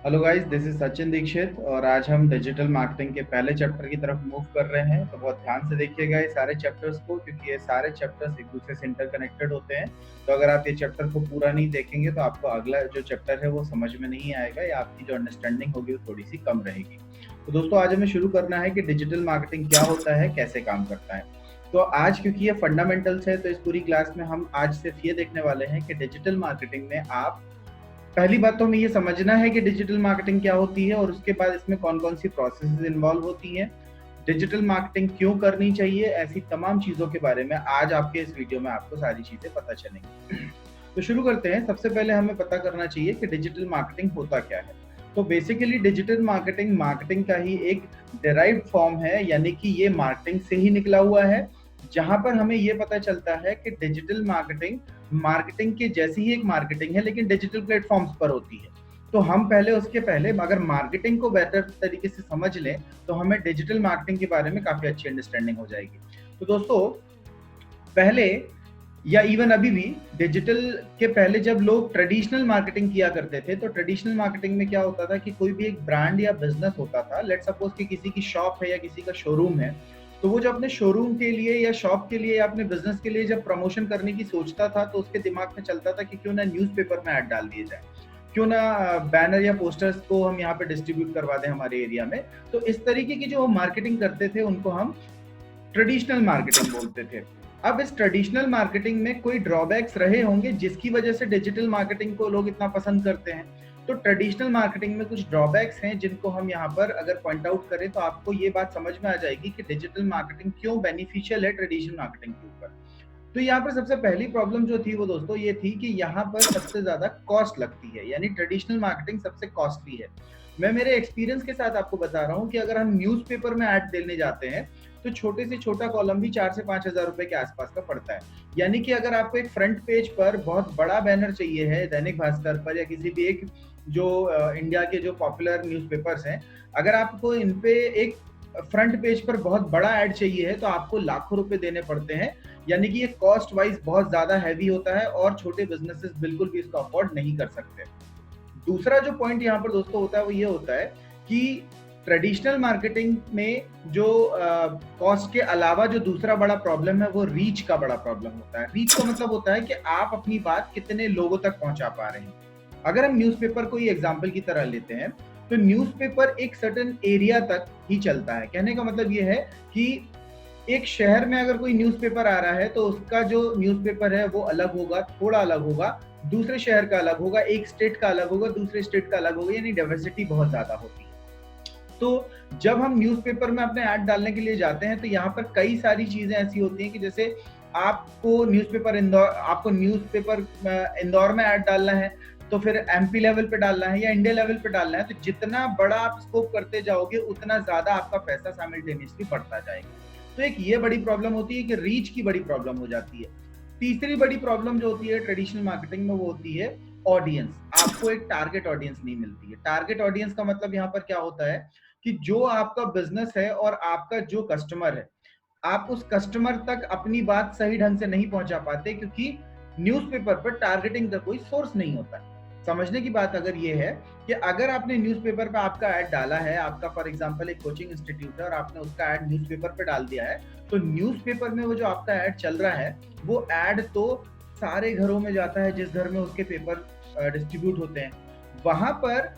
Hello guys, this is Sachin Dikshit और आज हम डिजिटल मार्केटिंग के पहले चैप्टर की तरफ मूव कर रहे हैं। तो बहुत ध्यान से देखिएगा ये सारे चैप्टर्स को, क्योंकि ये सारे चैप्टर्स एक दूसरे से इंटरकनेक्टेड होते हैं। तो अगर आप ये चैप्टर को पूरा नहीं देखेंगे तो आपको अगला जो चैप्टर है वो समझ में नहीं आएगा या आपकी जो अंडरस्टैंडिंग होगी वो थोड़ी सी कम रहेगी। तो दोस्तों, आज हमें शुरू करना है कि डिजिटल मार्केटिंग क्या होता है, कैसे काम करता है। तो आज क्योंकि ये फंडामेंटल्स है, तो इस पूरी क्लास में हम आज सिर्फ ये देखने वाले हैं कि डिजिटल मार्केटिंग में आप पहली बात तो हमें ये समझना है कि डिजिटल मार्केटिंग क्या होती है और उसके बाद इसमें कौन कौन सी प्रोसेसेस इन्वॉल्व होती हैं, डिजिटल मार्केटिंग क्यों करनी चाहिए, ऐसी तमाम चीजों के बारे में आज आपके इस वीडियो में आपको सारी चीजें पता चलेंगी। तो शुरू करते हैं। सबसे पहले हमें पता करना चाहिए कि डिजिटल मार्केटिंग होता क्या है। तो बेसिकली डिजिटल मार्केटिंग मार्केटिंग का ही एक डिराइव्ड फॉर्म है, यानी कि ये मार्केटिंग से ही निकला हुआ है, जहां पर हमें ये पता चलता है कि डिजिटल मार्केटिंग मार्केटिंग के जैसी ही एक मार्केटिंग है, लेकिन डिजिटल प्लेटफॉर्म्स पर होती है। तो हम पहले उसके पहले अगर मार्केटिंग को बेहतर तरीके से समझ लें तो हमें डिजिटल मार्केटिंग के बारे में काफी अच्छी अंडरस्टैंडिंग हो जाएगी। तो दोस्तों, पहले या इवन अभी भी डिजिटल के पहले जब लोग ट्रेडिशनल मार्केटिंग किया करते थे, तो ट्रेडिशनल मार्केटिंग में क्या होता था कि कोई भी एक ब्रांड या बिजनेस होता था, लेट सपोज कि किसी की शॉप है या किसी का शोरूम है, तो वो जो अपने शोरूम के लिए या शॉप के लिए या अपने बिजनेस के लिए जब प्रमोशन करने की सोचता था, तो उसके दिमाग में चलता था कि क्यों ना न्यूज़पेपर में ऐड डाल दिए जाए, क्यों ना बैनर या पोस्टर्स को हम यहाँ पे डिस्ट्रीब्यूट करवा दें हमारे एरिया में। तो इस तरीके की जो मार्केटिंग करते थे उनको हम ट्रेडिशनल मार्केटिंग बोलते थे। अब इस ट्रेडिशनल मार्केटिंग में कोई ड्रॉबैक्स रहे होंगे जिसकी वजह से डिजिटल मार्केटिंग को लोग इतना पसंद करते हैं। तो ट्रेडिशनल मार्केटिंग में कुछ ड्रॉबैक्स हैं जिनको हम यहाँ पर अगर पॉइंट आउट करें तो आपको ये बात समझ में आ जाएगी कि डिजिटल मार्केटिंग क्यों बेनिफिशियल है ट्रेडिशनल मार्केटिंग के ऊपर। तो यहाँ पर सबसे पहली प्रॉब्लम जो थी वो दोस्तों ये थी कि यहाँ पर सबसे ज्यादा कॉस्ट लगती है, यानी ट्रेडिशनल मार्केटिंग सबसे कॉस्टली है। मैं मेरे एक्सपीरियंस के साथ आपको बता रहा हूँ कि अगर हम न्यूज़पेपर में ऐड देने जाते हैं तो छोटे से छोटा कॉलम भी 4 से 5 हजार रुपए के आसपास का पड़ता है। यानी कि अगर आपको एक फ्रंट पेज पर बहुत बड़ा बैनर चाहिए है दैनिक भास्कर पर या किसी भी एक जो इंडिया के जो पॉपुलर न्यूज़पेपर्स हैं, अगर आपको इन पे एक फ्रंट पेज पर बहुत बड़ा ऐड चाहिए है तो आपको लाखों रुपए देने पड़ते हैं। यानी कि ये कॉस्ट वाइज बहुत ज्यादा हैवी होता है और छोटे बिजनेसेस बिल्कुल भी इसको अफोर्ड नहीं कर सकते। दूसरा जो पॉइंट यहाँ पर दोस्तों होता है वो ये होता है कि ट्रेडिशनल मार्केटिंग में जो कॉस्ट के अलावा जो दूसरा बड़ा प्रॉब्लम है वो रीच का बड़ा प्रॉब्लम होता है। रीच का मतलब होता है कि आप अपनी बात कितने लोगों तक पहुंचा पा रहे हैं। अगर हम न्यूज़पेपर को ही एग्जाम्पल की तरह लेते हैं तो न्यूज़पेपर एक सर्टेन एरिया तक ही चलता है। कहने का मतलब ये है कि एक शहर में अगर कोई न्यूज़पेपर आ रहा है तो उसका जो न्यूज़पेपर है वो अलग होगा, थोड़ा अलग होगा, दूसरे शहर का अलग होगा, एक स्टेट का अलग होगा, दूसरे स्टेट का अलग होगा, यानी डाइवर्सिटी बहुत ज्यादा होती है। तो जब हम न्यूज़पेपर में अपने ऐड डालने के लिए जाते हैं तो यहाँ पर कई सारी चीजें ऐसी होती हैं कि जैसे आपको न्यूज़पेपर इंदौर में ऐड डालना है, तो फिर एमपी लेवल पे डालना है या इंडिया लेवल पे डालना है, तो जितना बड़ा आप स्कोप करते जाओगे उतना ज्यादा आपका पैसा साइमल्टेनियसली बढ़ता जाएगा। तो एक ये बड़ी प्रॉब्लम होती है कि रीच की बड़ी प्रॉब्लम हो जाती है। तीसरी बड़ी प्रॉब्लम जो होती है ट्रेडिशनल मार्केटिंग में वो होती है ऑडियंस। आपको एक टारगेट ऑडियंस नहीं मिलती है। टारगेट ऑडियंस का मतलब यहाँ पर क्या होता है कि जो आपका बिजनेस है और आपका जो कस्टमर है, आप उस कस्टमर तक अपनी बात सही ढंग से नहीं पहुंचा पाते, क्योंकि न्यूज़पेपर पर टारगेटिंग का कोई सोर्स नहीं होता। समझने की बात अगर ये है कि अगर आपने न्यूज़पेपर पे आपका ऐड डाला है, आपका फॉर एग्जांपल एक कोचिंग इंस्टीट्यूट है और आपने उसका ऐड न्यूज़पेपर पे डाल दिया है, तो न्यूज़पेपर में वो जो आपका ऐड चल रहा है वो ऐड तो सारे घरों में जाता है जिस घर में उसके पेपर डिस्ट्रीब्यूट होते हैं। वहां पर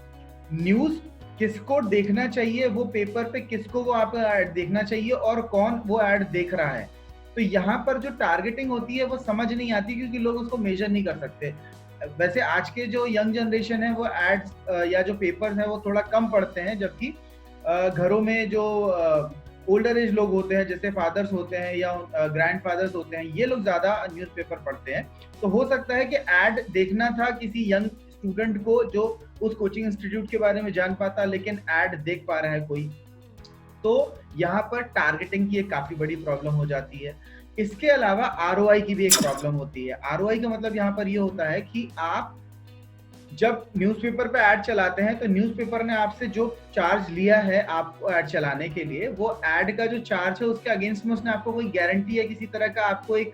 न्यूज किसको देखना चाहिए, वो पेपर पे किसको वो आपका ऐड देखना चाहिए और कौन वो ऐड देख रहा है। तो यहाँ पर जो टारगेटिंग होती है वो समझ नहीं आती, क्योंकि लोग उसको मेजर नहीं कर सकते। वैसे आज के जो यंग जनरेशन है वो एड्स या जो पेपर्स है वो थोड़ा कम पढ़ते हैं, जबकि घरों में जो ओल्डर एज लोग होते हैं, जैसे फादर्स होते हैं या ग्रैंड फादर्स होते हैं, ये लोग ज्यादा न्यूज़पेपर पढ़ते हैं। तो हो सकता है कि ऐड देखना था किसी यंग स्टूडेंट को जो उस कोचिंग इंस्टीट्यूट के बारे में जान पाता, लेकिन ऐड देख पा रहा है कोई। तो यहाँ पर टारगेटिंग की एक काफी बड़ी प्रॉब्लम हो जाती है। इसके अलावा आरओआई की भी एक प्रॉब्लम होती है। आरओआई का मतलब यहाँ पर ये होता है कि आप जब न्यूज़पेपर पे ऐड चलाते हैं तो न्यूज़पेपर ने आपसे जो चार्ज लिया है आपको ऐड चलाने के लिए, वो ऐड का जो चार्ज है उसके अगेंस्ट में उसने आपको कोई गारंटी है किसी तरह का आपको एक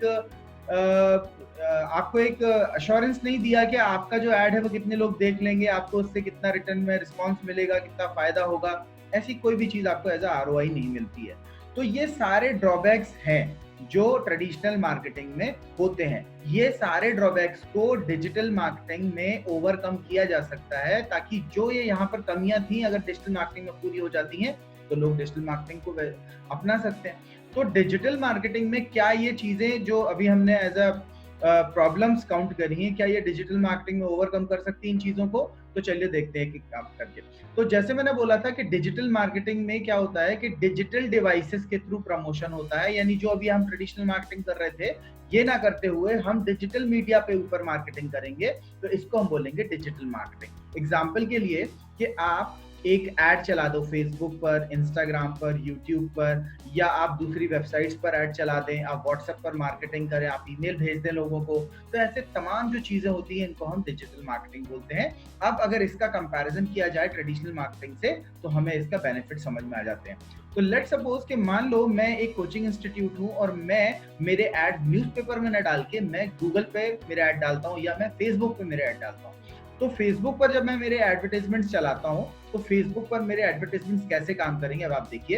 आपको एक अश्योरेंस नहीं दिया कि आपका जो ऐड है वो कितने लोग देख लेंगे, आपको उससे कितना रिटर्न में रिस्पॉन्स मिलेगा, कितना फायदा होगा, ऐसी कोई भी चीज आपको एज ROI नहीं मिलती है। तो ये सारे ड्रॉबैक्स हैं जो ट्रेडिशनल मार्केटिंग में होते हैं। ये सारे ड्रॉबैक्स को डिजिटल मार्केटिंग में ओवरकम किया जा सकता है, ताकि जो ये यहाँ पर कमियां थी अगर डिजिटल मार्केटिंग में पूरी हो जाती हैं तो लोग डिजिटल मार्केटिंग को अपना सकते हैं। तो डिजिटल मार्केटिंग में क्या ये चीजें जो अभी हमने एज अ प्रॉब्लम्स काउंट करी हैं, क्या ये डिजिटल मार्केटिंग में ओवरकम कर सकती है इन चीजों को? तो चलिए देखते हैं कि काम करके। तो जैसे मैंने बोला था कि डिजिटल मार्केटिंग में क्या होता है कि डिजिटल डिवाइसेस के थ्रू प्रमोशन होता है, यानी जो अभी हम ट्रेडिशनल मार्केटिंग कर रहे थे ये ना करते हुए हम डिजिटल मीडिया पे ऊपर मार्केटिंग करेंगे, तो इसको हम बोलेंगे डिजिटल मार्केटिंग। एग्जाम्पल के लिए कि आप एक ऐड चला दो फेसबुक पर, इंस्टाग्राम पर, यूट्यूब पर, या आप दूसरी वेबसाइट्स पर ऐड चला दें, आप व्हाट्सएप पर मार्केटिंग करें, आप ईमेल भेज दें लोगों को, तो ऐसे तमाम जो चीजें होती हैं इनको हम डिजिटल मार्केटिंग बोलते हैं। अब अगर इसका कंपैरिजन किया जाए ट्रेडिशनल मार्केटिंग से तो हमें इसका बेनिफिट समझ में आ जाते हैं। तो लेट सपोज कि मान लो मैं एक कोचिंग इंस्टीट्यूट हूं और मैं मेरे ऐड न्यूज़पेपर में न डाल के मैं गूगल पे मेरे ऐड डालता हूं या मैं फेसबुक पे मेरे ऐड डालता हूं। तो फेसबुक पर जब मैं मेरे एडवर्टाइजमेंट्स चलाता हूं तो फेसबुक पर मेरे एडवर्टाइजमेंट्स कैसे काम करेंगे, अब आप देखिए।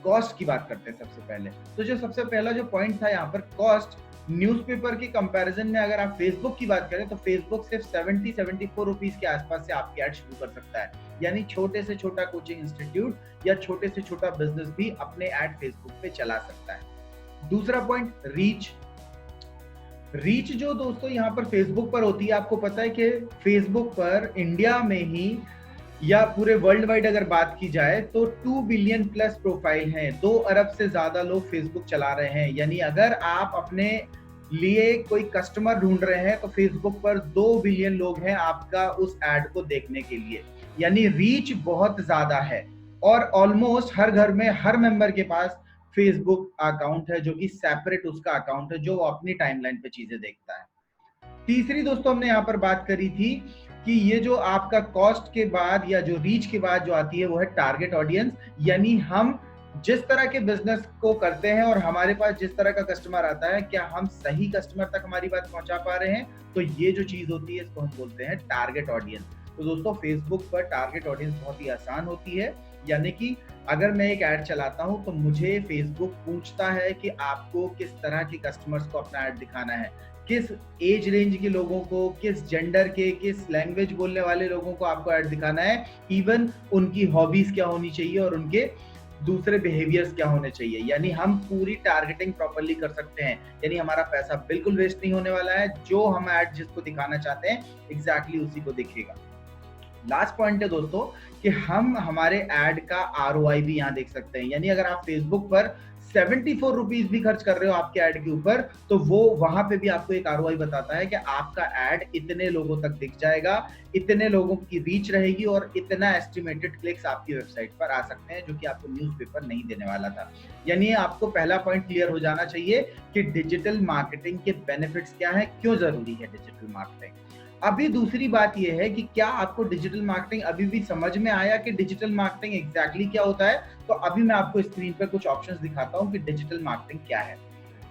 कॉस्ट की बात करते हैं सबसे पहले। तो जो सबसे पहला जो पॉइंट था यहाँ पर कॉस्ट, न्यूज़पेपर की कंपैरिजन में अगर आप फेसबुक की बात करें तो फेसबुक सिर्फ 70-74 रुपीज के आसपास से आपकी ऐड शुरू कर सकता है। यानी छोटे से छोटा कोचिंग इंस्टीट्यूट या छोटे से छोटा बिजनेस भी अपने ऐड फेसबुक पे चला सकता है। दूसरा पॉइंट, रीच। रीच जो दोस्तों यहाँ पर फेसबुक पर होती है, आपको पता है कि फेसबुक पर इंडिया में ही या पूरे वर्ल्ड वाइड अगर बात की जाए तो 2 बिलियन प्लस प्रोफाइल हैं, 2 अरब से ज्यादा लोग फेसबुक चला रहे हैं। यानी अगर आप अपने लिए कोई कस्टमर ढूंढ रहे हैं तो फेसबुक पर 2 बिलियन लोग हैं आपका उस एड को देखने के लिए। यानी रीच बहुत ज्यादा है और ऑलमोस्ट हर घर में हर मेंबर के पास फेसबुक अकाउंट है, जो कि सेपरेट उसका अकाउंट है जो वो अपनी टाइमलाइन पे चीजें देखता है। तीसरी दोस्तों हमने यहाँ पर बात करी थी कि ये जो आपका कॉस्ट के बाद या जो रीच के बाद जो आती है वो है टारगेट ऑडियंस। यानी हम जिस तरह के बिजनेस को करते हैं और हमारे पास जिस तरह का कस्टमर आता है, क्या हम सही कस्टमर तक हमारी बात पहुंचा पा रहे हैं? तो ये जो चीज होती है इसको हम बोलते हैं टारगेट ऑडियंस। तो दोस्तों फेसबुक पर टारगेट ऑडियंस बहुत ही आसान होती है। यानी कि अगर मैं एक ऐड चलाता हूं तो मुझे फेसबुक पूछता है कि आपको किस तरह के कस्टमर्स को अपना ऐड दिखाना है, किस एज रेंज के लोगों को, किस जेंडर के, किस लैंग्वेज बोलने वाले लोगों को आपको ऐड दिखाना है, इवन उनकी हॉबीज क्या होनी चाहिए और उनके दूसरे बिहेवियर्स क्या होने चाहिए। यानी हम पूरी टारगेटिंग प्रॉपर्ली कर सकते हैं। यानी हमारा पैसा बिल्कुल वेस्ट नहीं होने वाला है, जो हम ऐड जिसको दिखाना चाहते हैं एग्जैक्टली उसी को दिखेगा। लास्ट पॉइंट है दोस्तों कि हम हमारे ऐड का ROI भी यहाँ देख सकते हैं। यानी अगर आप फेसबुक पर 74 रुपीज भी खर्च कर रहे हो आपके ऐड के ऊपर, तो वो वहां पे भी आपको एक ROI बताता है कि आपका ऐड इतने लोगों तक दिख जाएगा, इतने लोगों की रीच रहेगी और इतना एस्टिमेटेड क्लिक्स आपकी वेबसाइट पर आ सकते हैं, जो कि आपको न्यूज़पेपर नहीं देने वाला था। यानी आपको पहला पॉइंट क्लियर हो जाना चाहिए कि डिजिटल मार्केटिंग के बेनिफिट्स क्या है, क्यों जरूरी है डिजिटल मार्केटिंग। अभी दूसरी बात यह है कि क्या आपको डिजिटल मार्केटिंग अभी भी समझ में आया कि डिजिटल मार्केटिंग एग्जैक्टली क्या होता है? तो अभी मैं आपको स्क्रीन पर कुछ ऑप्शंस दिखाता हूं कि डिजिटल मार्केटिंग क्या है।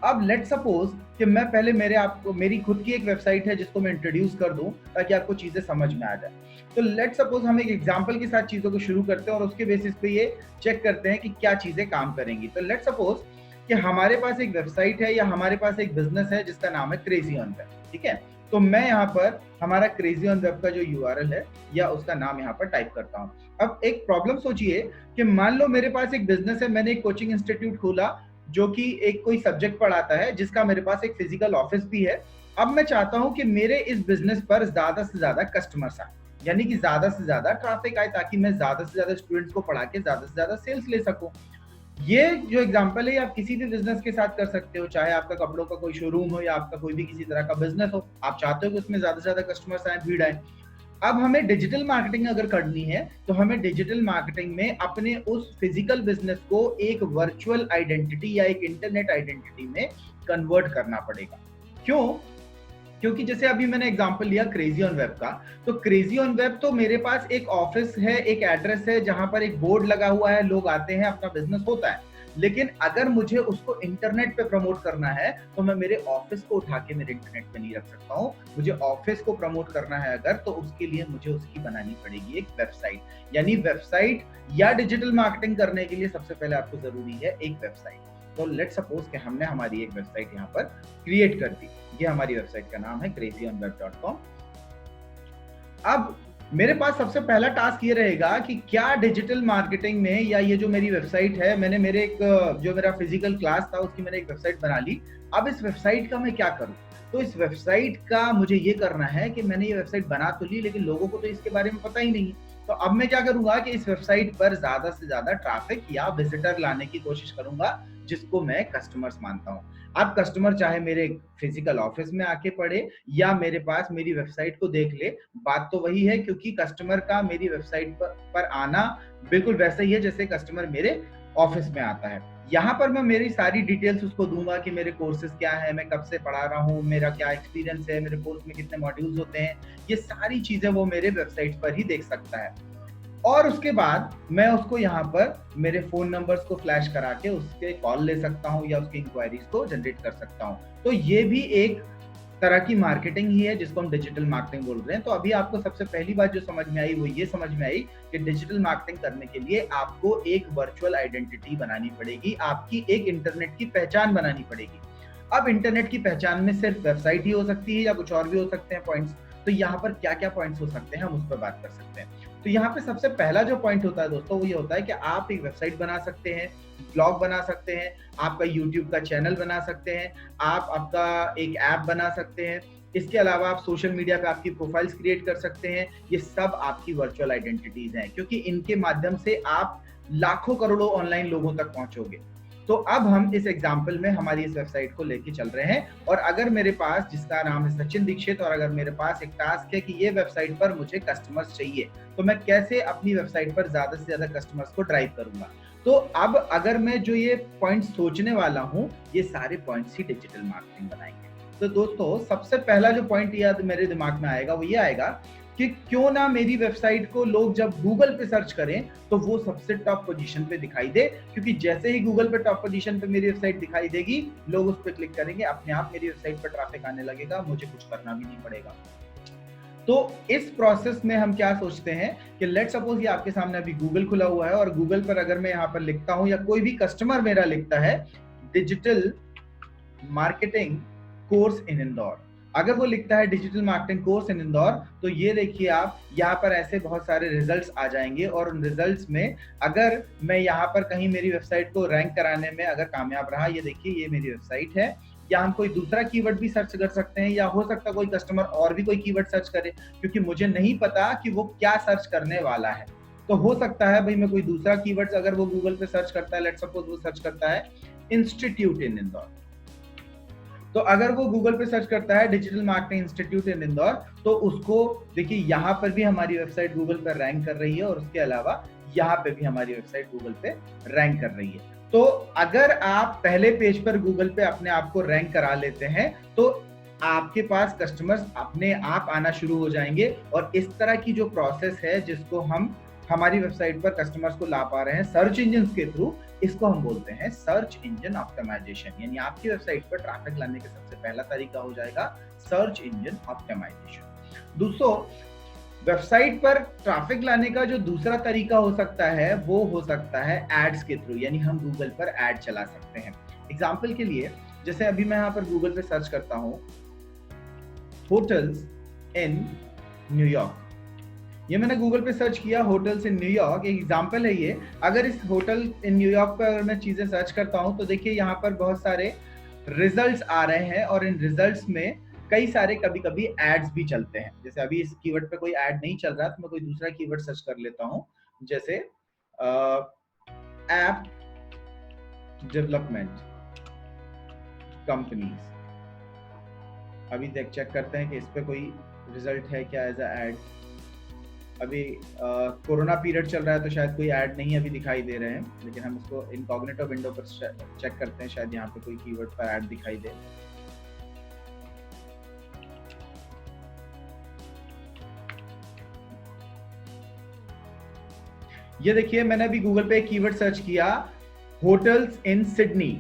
अब लेट सपोज कि मैं पहले मेरी खुद की एक वेबसाइट है जिसको मैं इंट्रोड्यूस कर दूं ताकि आपको चीजें समझ में आ जाए। तो लेट सपोज हम एक एग्जांपल के साथ चीजों को शुरू करते हैं और उसके बेसिस पे ये चेक करते हैं कि क्या चीजें काम करेंगी। तो लेट सपोज कि हमारे पास एक वेबसाइट है या हमारे पास एक बिजनेस है जिसका नाम है क्रेजी ऑन वेब, ठीक है। तो मैं यहाँ पर हमारा क्रेजी ऑन वेब का जो URL है या उसका नाम यहाँ पर टाइप करता हूँ। अब एक प्रॉब्लम सोचिए कि मान लो मेरे पास एक बिजनेस है, मैंने एक कोचिंग इंस्टीट्यूट खोला जो कि एक कोई सब्जेक्ट पढ़ाता है, जिसका मेरे पास एक फिजिकल ऑफिस भी है। अब मैं चाहता हूँ कि मेरे इस बिजनेस पर ज्यादा से ज्यादा कस्टमर्स आए, यानी कि ज्यादा से ज्यादा ट्रैफिक आए, ताकि मैं ज्यादा से ज्यादा स्टूडेंट्स को पढ़ा के ज्यादा से ज्यादा सेल्स ले सकूं। ये जो एग्जांपल है आप किसी भी बिजनेस के साथ कर सकते हो, चाहे आपका कपड़ों का कोई शोरूम हो या आपका कोई भी किसी तरह का बिजनेस हो। आप चाहते हो कि उसमें ज्यादा से ज्यादा कस्टमर्स आए, भीड़ आए। अब हमें डिजिटल मार्केटिंग अगर करनी है तो हमें डिजिटल मार्केटिंग में अपने उस फिजिकल बिजनेस को एक वर्चुअल आइडेंटिटी या एक इंटरनेट आइडेंटिटी में कन्वर्ट करना पड़ेगा। क्यों? क्योंकि जैसे अभी मैंने एग्जांपल लिया क्रेजी ऑन वेब का, तो क्रेजी ऑन वेब तो मेरे पास एक ऑफिस है, एक एड्रेस है जहां पर एक बोर्ड लगा हुआ है, लोग आते हैं, अपना बिजनेस होता है। लेकिन अगर मुझे उसको इंटरनेट पे प्रमोट करना है तो मैं मेरे ऑफिस को उठा के मेरे इंटरनेट पे नहीं रख सकता हूँ। मुझे ऑफिस को प्रमोट करना है अगर, तो उसके लिए मुझे उसकी बनानी पड़ेगी एक वेबसाइट। यानी वेबसाइट या डिजिटल मार्केटिंग करने के लिए सबसे पहले आपको जरूरी है एक वेबसाइट। तो लेट सपोज कि हमने हमारी एक वेबसाइट यहाँ पर क्रिएट कर दी। ये हमारी वेबसाइट का नाम है crazyonweb.com। अब मेरे पास सबसे पहला टास्क ये रहेगा कि क्या डिजिटल मार्केटिंग में, या ये जो मेरी वेबसाइट है, मैंने मेरे एक जो मेरा फिजिकल क्लास था उसकी मैंने एक वेबसाइट बना ली। अब इस वेबसाइट का मैं क्या करूं? तो इस वेबसाइट का मुझे ये करना है कि मैंने ये वेबसाइट बना तो ली, लेकिन लोगों को तो इसके बारे में पता ही नहीं। तो अब मैं क्या करूंगा कि इस वेबसाइट पर ज्यादा से ज्यादा ट्रैफिक या विजिटर लाने की कोशिश करूंगा, जिसको मैं कस्टमर्स मानता हूं। अब कस्टमर चाहे मेरे फिजिकल ऑफिस में आके पढ़े या मेरे पास मेरी वेबसाइट को देख ले, बात तो वही है, क्योंकि कस्टमर का मेरी वेबसाइट पर आना बिल्कुल वैसा ही है जैसे कस्टमर मेरे ऑफिस में आता है। यहाँ पर मैं मेरी सारी डिटेल्स उसको दूंगा कि मेरे कोर्सेज क्या है, मैं कब से पढ़ा रहा हूँ, मेरा क्या एक्सपीरियंस है, मेरे कोर्स में कितने मॉड्यूल्स होते हैं, ये सारी चीजें वो मेरे वेबसाइट पर ही देख सकता है। और उसके बाद मैं उसको यहाँ पर मेरे फोन नंबर्स को फ्लैश करा के उसके कॉल ले सकता हूँ या उसकी इंक्वायरीज को जनरेट कर सकता हूँ। तो ये भी एक तरह की मार्केटिंग ही है, जिसको हम डिजिटल मार्केटिंग बोल रहे हैं। तो अभी आपको सबसे पहली बात जो समझ में आई वो ये समझ में आई कि डिजिटल मार्केटिंग करने के लिए आपको एक वर्चुअल आइडेंटिटी बनानी पड़ेगी, आपकी एक इंटरनेट की पहचान बनानी पड़ेगी। अब इंटरनेट की पहचान में सिर्फ वेबसाइट ही हो सकती है या कुछ और भी हो सकते हैं पॉइंट्स। तो यहाँ पर क्या क्या पॉइंट्स हो सकते हैं, हम उस पर बात कर सकते हैं। तो यहाँ पे सबसे पहला जो पॉइंट होता है दोस्तों, वो ये होता है कि आप एक वेबसाइट बना सकते हैं, ब्लॉग बना सकते हैं, आपका यूट्यूब का चैनल बना सकते हैं, आप आपका एक ऐप बना सकते हैं। इसके अलावा आप सोशल मीडिया पे आपकी प्रोफाइल्स क्रिएट कर सकते हैं। ये सब आपकी वर्चुअल आइडेंटिटीज हैं, क्योंकि इनके माध्यम से आप लाखों करोड़ों ऑनलाइन लोगों तक पहुंचोगे। तो अब हम इस एग्जाम्पल में हमारी इस वेबसाइट को लेके चल रहे हैं, और अगर मेरे पास, जिसका नाम है सचिन दीक्षित, और अगर मेरे पास एक टास्क है कि ये वेबसाइट पर मुझे कस्टमर्स चाहिए, तो मैं कैसे अपनी वेबसाइट पर ज्यादा से ज्यादा कस्टमर्स को ड्राइव करूंगा। तो अब अगर मैं जो ये पॉइंट्स सोचने वाला हूँ, ये सारे पॉइंट्स ही डिजिटल मार्केटिंग बनाएंगे। तो दोस्तों सबसे पहला जो पॉइंट याद मेरे दिमाग में आएगा वो ये आएगा कि क्यों ना मेरी वेबसाइट को लोग जब गूगल पे सर्च करें तो वो सबसे टॉप पोजीशन पे दिखाई दे, क्योंकि जैसे ही गूगल पे टॉप पोजीशन पे मेरी वेबसाइट दिखाई देगी, लोग उस पर क्लिक करेंगे, अपने आप मेरी वेबसाइट पर ट्रैफिक आने लगेगा, मुझे कुछ करना भी नहीं पड़ेगा। तो इस प्रोसेस में हम क्या सोचते हैं कि लेट सपोज ये आपके सामने अभी गूगल खुला हुआ है, और गूगल पर अगर मैं यहाँ पर लिखता हूँ या कोई भी कस्टमर मेरा लिखता है digital marketing course in Indore, अगर वो लिखता है digital marketing course in Indore, तो ये देखिए आप यहाँ पर ऐसे बहुत सारे रिजल्ट्स आ जाएंगे, और उन रिजल्ट्स में अगर मैं यहाँ पर कहीं मेरी वेबसाइट को रैंक कराने में अगर कामयाब रहा, ये देखिए ये मेरी वेबसाइट है, या हम कोई दूसरा कीवर्ड भी सर्च कर सकते हैं, या हो सकता है कोई कस्टमर और भी कोई कीवर्ड सर्च करे, क्योंकि मुझे नहीं पता कि वो क्या सर्च करने वाला है। तो हो सकता है भाई मैं कोई दूसरा कीवर्ड अगर वो गूगल पे सर्च करता है, लेट्स सपोज वो सर्च करता है इंस्टीट्यूट इन इंदौर, तो अगर वो गूगल पे सर्च करता है डिजिटल मार्केटिंग इंस्टीट्यूट इन इंदौर, तो उसको देखिए यहाँ पर भी हमारी वेबसाइट गूगल पर रैंक कर रही है, और उसके अलावा यहाँ पे भी हमारी वेबसाइट गूगल पे रैंक कर रही है। तो अगर आप पहले पेज पर गूगल पे अपने आप को रैंक करा लेते हैं, तो आपके पास कस्टमर्स अपने आप आना शुरू हो जाएंगे, और इस तरह की जो प्रोसेस है जिसको हम हमारी वेबसाइट पर कस्टमर्स को ला पा रहे हैं सर्च इंजन के थ्रू, इसको हम बोलते हैं सर्च इंजन ऑप्टिमाइजेशन। यानी आपकी वेबसाइट पर ट्रैफिक लाने का सबसे पहला तरीका हो जाएगा सर्च इंजन ऑप्टिमाइजेशन। दोस्तों वेबसाइट पर ट्रैफिक लाने का जो दूसरा तरीका हो सकता है वो हो सकता है एड्स के थ्रू, यानी हम गूगल पर एड चला सकते हैं। एग्जाम्पल के लिए जैसे अभी मैं यहाँ पर गूगल पे सर्च करता हूँ होटल्स इन न्यूयॉर्क, ये मैंने गूगल पे सर्च किया होटल्स इन न्यूयॉर्क, एक एग्जांपल है ये। अगर इस होटल इन न्यूयॉर्क पर अगर मैं चीजें सर्च करता हूं तो देखिए यहाँ पर बहुत सारे रिजल्ट्स आ रहे हैं, और इन रिजल्ट्स में कई सारे कभी कभी एड्स भी चलते हैं। जैसे अभी इस कीवर्ड पे कोई एड नहीं चल रहा, तो मैं कोई दूसरा कीवर्ड सर्च कर लेता हूँ, जैसे ऐप डेवलपमेंट कंपनीज। अभी चेक करते हैं कि इस पे कोई रिजल्ट है क्या एज अ एड। अभी कोरोना पीरियड चल रहा है तो शायद कोई ऐड नहीं अभी दिखाई दे रहे हैं, लेकिन हम इसको इनकॉग्निटो विंडो पर चेक करते हैं, शायद यहाँ पे कोई कीवर्ड पर ऐड दिखाई दे। ये देखिए मैंने अभी गूगल पे एक कीवर्ड सर्च किया होटल्स इन सिडनी।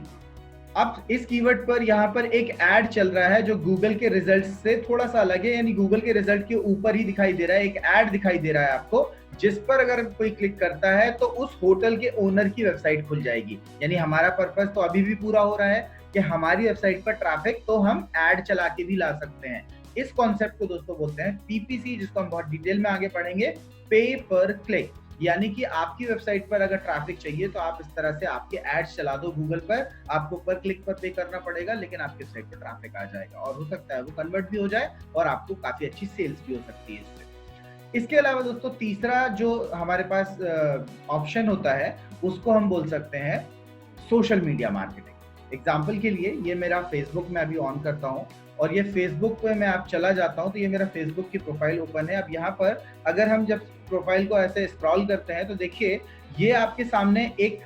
अब इस कीवर्ड पर यहाँ पर एक ऐड चल रहा है जो गूगल के रिजल्ट से थोड़ा सा अलग है, यानी गूगल के रिजल्ट के ऊपर ही दिखाई दे रहा है, एक ऐड दिखाई दे रहा है आपको, जिस पर अगर कोई क्लिक करता है तो उस होटल के ओनर की वेबसाइट खुल जाएगी। यानी हमारा पर्पस तो अभी भी पूरा हो रहा है कि हमारी वेबसाइट पर ट्रैफिक तो हम ऐड चला के भी ला सकते हैं। इस कॉन्सेप्ट को दोस्तों बोलते हैं पीपीसी, जिसको हम बहुत डिटेल में आगे पढ़ेंगे, पे पर क्लिक। यानी कि आपकी वेबसाइट पर अगर ट्रैफिक चाहिए तो आप इस तरह से आपके एड्स चला दो गूगल पर, आपको पर क्लिक पर पे करना पड़ेगा, लेकिन आपकी वेबसाइट पर ट्रैफिक आ जाएगा और हो सकता है वो कन्वर्ट भी हो जाए और आपको काफी अच्छी सेल्स भी हो सकती है इससे। इसके अलावा दोस्तों तीसरा जो हमारे पास ऑप्शन होता है उसको हम बोल सकते हैं सोशल मीडिया मार्केटिंग। एग्जाम्पल के लिए ये मेरा फेसबुक में अभी ऑन करता हूँ और ये फेसबुक पे मैं आप चला जाता हूँ तो ये मेरा फेसबुक की प्रोफाइल ओपन है। अब यहाँ पर अगर हम जब प्रोफाइल को ऐसे स्क्रॉल करते हैं तो देखिए ये आपके सामने एक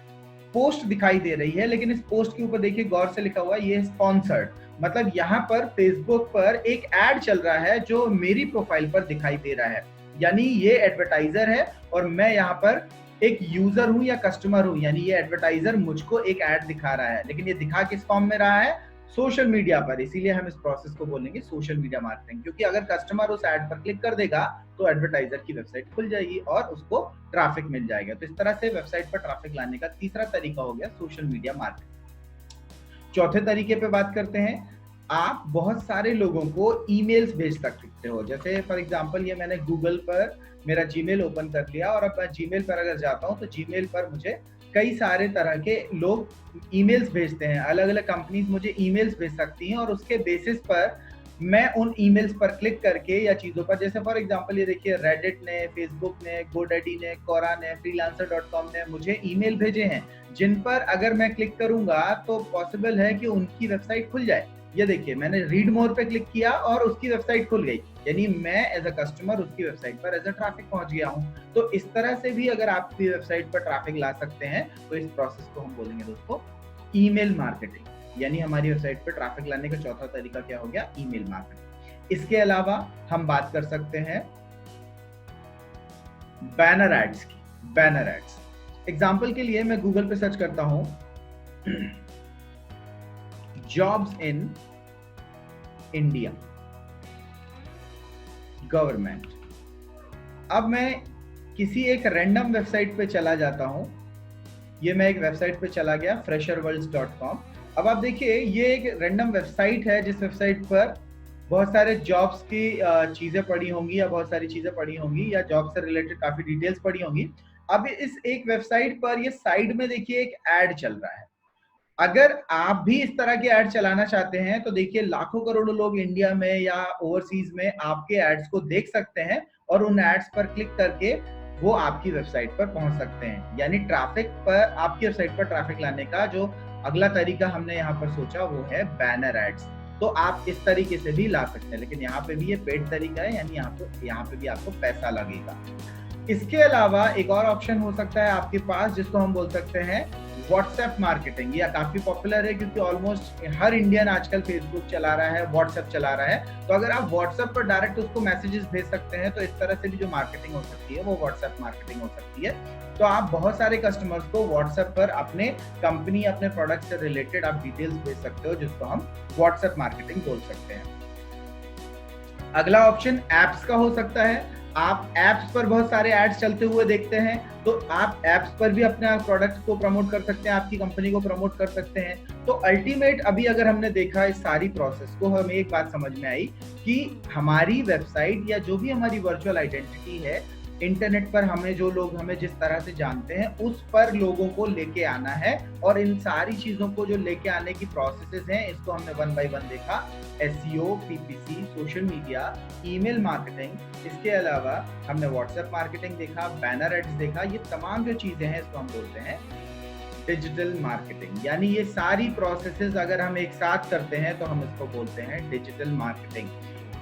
पोस्ट दिखाई दे रही है, लेकिन इस पोस्ट के ऊपर देखिए गौर से लिखा हुआ है ये स्पॉन्सर्ड। मतलब यहाँ पर फेसबुक पर एक ऐड चल रहा है जो मेरी प्रोफाइल पर दिखाई दे रहा है, यानी ये एडवर्टाइजर है और मैं यहाँ पर एक यूजर हूं या कस्टमर हूं, यानी ये एडवर्टाइजर मुझको एक ऐड दिखा रहा है, लेकिन ये दिखा किस फॉर्म में रहा है, सोशल मीडिया पर। इसीलिए हम इस प्रोसेस को बोलेंगे सोशल मीडिया मार्केटिंग, क्योंकि अगर कस्टमर उस ऐड पर क्लिक कर देगा तो एडवर्टाइजर की वेबसाइट खुल जाएगी और उसको ट्रैफिक मिल जाएगा। तो इस तरह से वेबसाइट पर ट्रैफिक लाने का तीसरा तरीका हो गया सोशल मीडिया मार्केटिंग। चौथे तरीके पे बात करते हैं, आप बहुत सारे लोगों को ईमेल्स भेज सकते हो। जैसे फॉर एग्जांपल ये मैंने गूगल पर मेरा जीमेल ओपन कर लिया और अब मैं जीमेल पर अगर जाता हूं तो जीमेल पर मुझे कई सारे तरह के लोग ईमेल्स भेजते हैं, अलग अलग कंपनीज मुझे ईमेल्स भेज सकती हैं और उसके बेसिस पर मैं उन ईमेल्स पर क्लिक करके या चीजों पर, जैसे फॉर एग्जांपल ये देखिए रेडिट ने, फेसबुक ने, गोडैडी ने, कोरा ने, फ्रीलांसर.com ने मुझे ईमेल भेजे हैं जिन पर अगर मैं क्लिक करूंगा तो पॉसिबल है कि उनकी वेबसाइट खुल जाए। ये देखिए मैंने रीड मोर पे क्लिक किया और उसकी वेबसाइट खुल गई, यानी मैं एज अ कस्टमर उसकी वेबसाइट पर एज अ ट्रैफिक पहुंच गया हूं। तो इस तरह से भी अगर आप अपनी वेबसाइट पर ट्रैफिक ला सकते हैं तो इस प्रोसेस को हम बोलेंगे दोस्तों ईमेल मार्केटिंग। यानी हमारी वेबसाइट पर ट्रैफिक लाने का चौथा तरीका क्या हो गया, ईमेल मार्केटिंग। इसके अलावा हम बात कर सकते हैं बैनर एड्स की। बैनर एड्स एग्जाम्पल के लिए मैं गूगल पे सर्च करता हूं जॉब्स इन इंडिया गवर्नमेंट। अब मैं किसी एक रैंडम वेबसाइट पे चला जाता हूं, ये मैं एक वेबसाइट पे चला गया fresherworlds.com। अब आप देखिए ये एक रैंडम वेबसाइट है जिस वेबसाइट पर बहुत सारे जॉब्स की चीजें पड़ी होंगी या बहुत सारी चीजें पड़ी होंगी या जॉब से रिलेटेड काफी डिटेल्स पड़ी होंगी। अब इस एक वेबसाइट पर ये साइड में देखिए एक ऐड चल रहा है। अगर आप भी इस तरह के ऐड चलाना चाहते हैं तो देखिए लाखों करोड़ों लोग इंडिया में या ओवरसीज में आपके एड्स को देख सकते हैं और उन एड्स पर क्लिक करके वो आपकी वेबसाइट पर पहुंच सकते हैं। यानी ट्रैफिक पर, आपकी वेबसाइट पर ट्रैफिक लाने का जो अगला तरीका हमने यहाँ पर सोचा वो है बैनर एड्स। तो आप इस तरीके से भी ला सकते हैं, लेकिन यहाँ पे भी ये पेड तरीका है, यानी यहाँ पे भी आपको पैसा लगेगा। इसके अलावा एक और ऑप्शन हो सकता है आपके पास जिसको हम बोल सकते हैं व्हाट्सएप मार्केटिंग। ये काफी पॉपुलर है क्योंकि ऑलमोस्ट हर इंडियन आजकल फेसबुक चला रहा है, व्हाट्सएप चला रहा है। तो अगर आप व्हाट्सएप पर डायरेक्ट उसको मैसेजेस भेज सकते हैं तो इस तरह से भी जो मार्केटिंग हो सकती है वो व्हाट्सएप मार्केटिंग हो सकती है। तो आप बहुत सारे कस्टमर्स को व्हाट्सएप पर अपने कंपनी, अपने प्रोडक्ट से रिलेटेड आप डिटेल्स भेज सकते हो, जिसको हम व्हाट्सएप मार्केटिंग बोल सकते हैं। अगला ऑप्शन एप्स का हो सकता है। आप एप्स पर बहुत सारे एड्स चलते हुए देखते हैं तो आप एप्स पर भी अपने प्रोडक्ट को प्रमोट कर सकते हैं, आपकी कंपनी को प्रमोट कर सकते हैं। तो अल्टीमेट अभी अगर हमने देखा इस सारी प्रोसेस को, हमें एक बात समझ में आई कि हमारी वेबसाइट या जो भी हमारी वर्चुअल आइडेंटिटी है, इंटरनेट पर हमें जो लोग हमें जिस तरह से जानते हैं उस पर लोगों को लेके आना है। और इन सारी चीजों को जो लेके आने की प्रोसेसेस हैं इसको हमने 1 बाय 1 देखा। SEO, PPC, social media, email marketing, इसके अलावा हमने व्हाट्सएप मार्केटिंग देखा, बैनर एड्स देखा। ये तमाम जो चीजें हैं इसको हम बोलते हैं डिजिटल मार्केटिंग। यानी ये सारी प्रोसेसेस अगर हम एक साथ करते हैं तो हम इसको बोलते हैं डिजिटल मार्केटिंग।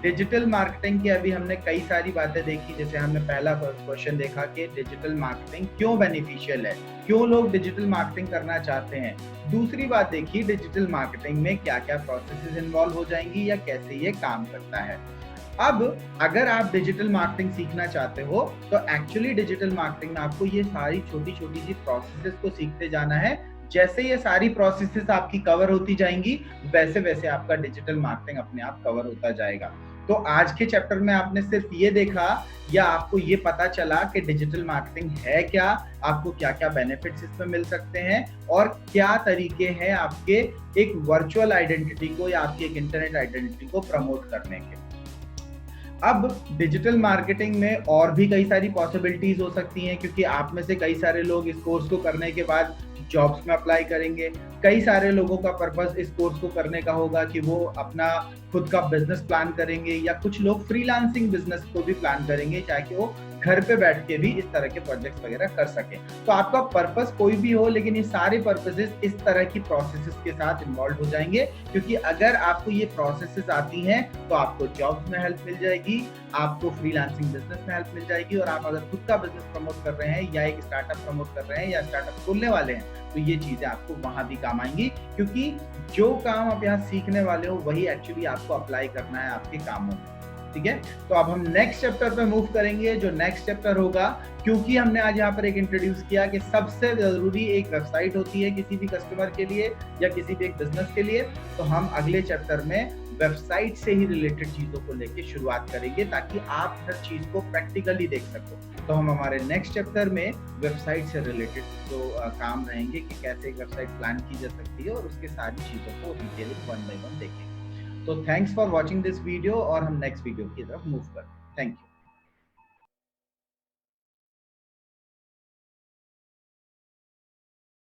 डिजिटल मार्केटिंग की अभी हमने कई सारी बातें देखी। जैसे हमने पहला क्वेश्चन देखा कि डिजिटल मार्केटिंग क्यों बेनिफिशियल है, क्यों लोग डिजिटल मार्केटिंग करना चाहते हैं। दूसरी बात देखी डिजिटल मार्केटिंग में क्या क्या प्रोसेसेस इन्वॉल्व हो जाएंगी या कैसे ये काम करता है। अब अगर आप डिजिटल मार्केटिंग सीखना चाहते हो तो एक्चुअली डिजिटल मार्केटिंग में आपको ये सारी छोटी छोटी सी प्रोसेसेस को सीखते जाना है, जैसे ये सारी प्रोसेसेस आपकी कवर होती जाएंगी, वैसे वैसे आपका डिजिटल मार्केटिंग अपने आप कवर होता जाएगा। तो आज के चैप्टर में आपने सिर्फ ये देखा या आपको ये पता चला कि डिजिटल मार्केटिंग है क्या, आपको क्या क्या बेनिफिट्स इसमें मिल सकते हैं और क्या तरीके हैं आपके एक वर्चुअल आइडेंटिटी को या आपकी एक इंटरनेट आइडेंटिटी को प्रमोट करने के। अब डिजिटल मार्केटिंग में और भी कई सारी पॉसिबिलिटीज हो सकती हैं, क्योंकि आप में से कई सारे लोग इस कोर्स को करने के बाद जॉब्स में अप्लाई करेंगे। कई सारे लोगों का पर्पस इस कोर्स को करने का होगा कि वो अपना खुद का बिजनेस प्लान करेंगे, या कुछ लोग फ्रीलांसिंग बिजनेस को भी प्लान करेंगे ताकि वो घर पे बैठ के भी इस तरह के प्रोजेक्ट्स वगैरह कर सके। तो आपका पर्पस कोई भी हो, लेकिन ये सारे पर्पसेस इस तरह की प्रोसेसेस के साथ इन्वॉल्व हो जाएंगे, क्योंकि अगर आपको ये प्रोसेसेस आती हैं तो आपको जॉब्स में हेल्प मिल जाएगी, आपको फ्रीलांसिंग बिजनेस में हेल्प मिल जाएगी, और आप अगर खुद का बिजनेस प्रमोट कर रहे हैं या एक स्टार्टअप प्रमोट कर रहे हैं या स्टार्टअप खोलने वाले हैं, तो ये चीजें आपको वहां भी काम आएंगी, क्योंकि जो काम आप यहाँ सीखने वाले हो वही एक्चुअली आपको अप्लाई करना है आपके कामों में। ठीक है, तो अब हम नेक्स्ट चैप्टर पे मूव करेंगे। जो नेक्स्ट चैप्टर होगा, क्योंकि हमने आज यहाँ पर एक इंट्रोड्यूस किया कि सबसे जरूरी एक वेबसाइट होती है किसी भी कस्टमर के लिए या किसी भी एक बिजनेस के लिए, तो हम अगले चैप्टर में वेबसाइट से ही रिलेटेड चीजों को लेके शुरुआत करेंगे, ताकि आप हर चीज को प्रैक्टिकली देख सको। तो हम हमारे नेक्स्ट चैप्टर में वेबसाइट से रिलेटेड जो काम रहेंगे कि कैसे एक वेबसाइट प्लान की जा सकती है, और उसके सारी चीजों को डिटेलिंग 1 by 1 देखेंगे। तो thanks for watching this video, और हम नेक्स्ट वीडियो की तरफ मूव करते हैं। Thank you.